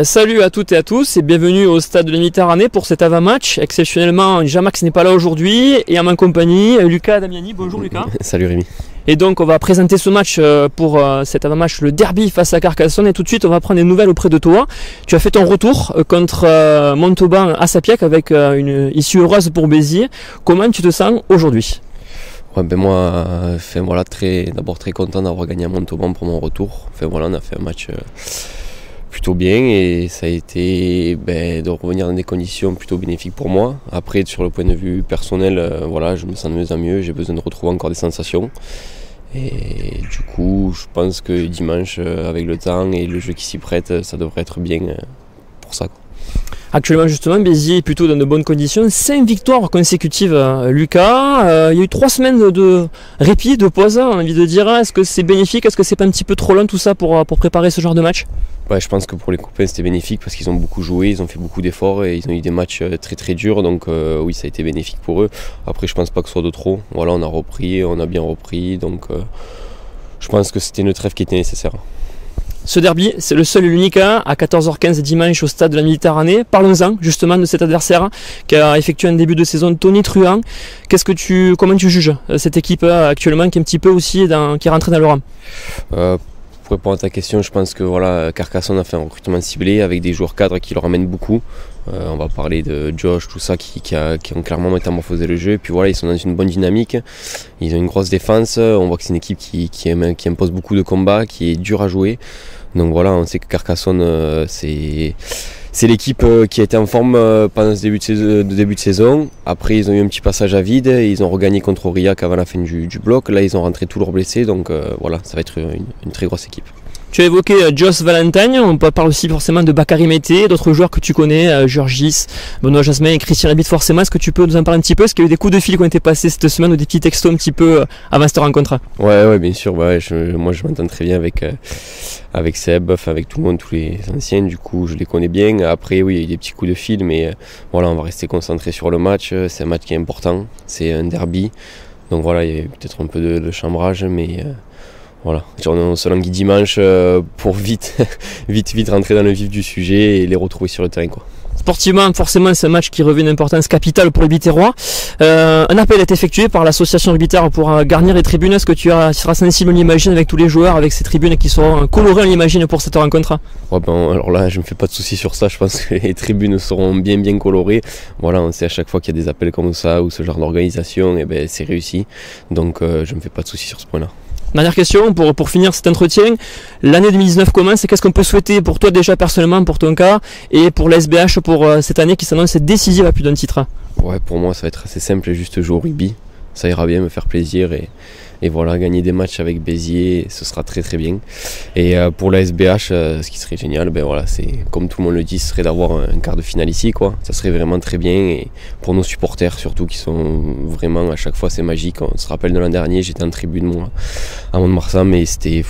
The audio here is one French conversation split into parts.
Salut à toutes et à tous et bienvenue au stade de la Méditerranée pour cet avant-match. Exceptionnellement, Jamax n'est pas là aujourd'hui et en ma compagnie, Lucas Damiani. Bonjour Lucas. Salut Rémi. Et donc on va présenter ce match pour cet avant-match, le derby face à Carcassonne, et tout de suite on va prendre des nouvelles auprès de toi. Tu as fait ton retour contre Montauban à Sapiac avec une issue heureuse pour Béziers. Comment tu te sens aujourd'hui ? Ouais, ben moi, d'abord très content d'avoir gagné à Montauban pour mon retour. On a fait un match plutôt bien et ça a été de revenir dans des conditions plutôt bénéfiques pour moi. Après, sur le point de vue personnel, je me sens de mieux en mieux, j'ai besoin de retrouver encore des sensations. Et du coup, je pense que dimanche, avec le temps et le jeu qui s'y prête, ça devrait être bien pour ça. Actuellement justement, Béziers est plutôt dans de bonnes conditions. 5 victoires consécutives, Lucas. Il y a eu 3 semaines de répit, de pause, on a envie de dire. Est-ce que c'est bénéfique? Est-ce que c'est pas un petit peu trop long tout ça pour préparer ce genre de match? Ouais, je pense que pour les copains c'était bénéfique parce qu'ils ont beaucoup joué, ils ont fait beaucoup d'efforts et ils ont eu des matchs très très durs, donc oui, ça a été bénéfique pour eux. Après, je pense pas que ce soit de trop. Voilà, on a repris, on a bien repris, donc je pense que c'était une trêve qui était nécessaire. Ce derby, c'est le seul et l'unique à 14h15 dimanche au stade de la Méditerranée. Parlons-en justement de cet adversaire qui a effectué un début de saison tonitruant. Comment tu juges cette équipe actuellement qui est un petit peu aussi qui est rentrée dans le rang? Pour répondre à ta question, je pense que Carcassonne a fait un recrutement ciblé avec des joueurs cadres qui leur amènent beaucoup. On va parler de Josh, tout ça, qui ont clairement métamorphosé le jeu. Et puis ils sont dans une bonne dynamique. Ils ont une grosse défense. On voit que c'est une équipe qui impose beaucoup de combats, qui est dure à jouer. Donc on sait que Carcassonne, c'est l'équipe qui a été en forme pendant ce début de saison. Après, ils ont eu un petit passage à vide. Ils ont regagné contre Aurillac avant la fin du bloc. Là, ils ont rentré tous leurs blessés. Donc ça va être une très grosse équipe. Tu as évoqué Joss Valentine, on parle aussi forcément de Bakary Mété, d'autres joueurs que tu connais, Georgis, Benoît Jasmin et Christian Labitte forcément. Est-ce que tu peux nous en parler un petit peu? Est-ce qu'il y a eu des coups de fil qui ont été passés cette semaine ou des petits textos un petit peu avant cette rencontre? Ouais, bien sûr. Moi, je m'entends très bien avec Seb, avec tout le monde, tous les anciens. Du coup, je les connais bien. Après, oui, il y a eu des petits coups de fil, mais on va rester concentré sur le match. C'est un match qui est important. C'est un derby. Donc il y a peut-être un peu de chambrage, mais... on se languit dimanche pour vite rentrer dans le vif du sujet et les retrouver sur le terrain, quoi. Sportivement, forcément, c'est un match qui revêt une importance capitale pour les Biterrois. Un appel est effectué par l'association Biterre pour garnir les tribunes. Est-ce que tu seras sensible, on l'imagine, avec tous les joueurs, avec ces tribunes qui seront colorées, on l'imagine, pour cette rencontre? Alors là, je me fais pas de soucis sur ça. Je pense que les tribunes seront bien colorées. On sait à chaque fois qu'il y a des appels comme ça ou ce genre d'organisation, c'est réussi. Donc je me fais pas de soucis sur ce point-là. Dernière question pour finir cet entretien. L'année 2019 commence et qu'est-ce qu'on peut souhaiter pour toi déjà personnellement, pour ton cas, et pour l'SBH pour cette année qui s'annonce décisive à plus d'un titre? Pour moi ça va être assez simple, juste jouer au rugby. Ça ira bien, me faire plaisir et gagner des matchs avec Béziers, ce sera très très bien. Et pour la SBH, ce qui serait génial, c'est comme tout le monde le dit, ce serait d'avoir un quart de finale ici, quoi. Ça serait vraiment très bien, et pour nos supporters surtout, qui sont vraiment, à chaque fois c'est magique. On se rappelle de l'an dernier, j'étais en tribune moi à Mont-de-Marsan, mais c'était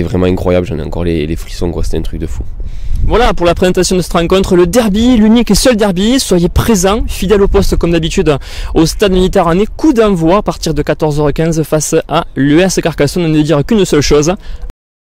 vraiment incroyable, j'en ai encore les frissons, quoi. C'était un truc de fou. Voilà pour la présentation de cette rencontre, le derby, l'unique et seul derby. Soyez présents, fidèles au poste comme d'habitude au stade Méditerranée. Coup d'envoi à partir de 14h15 face à l'US Carcassonne. On ne dire qu'une seule chose,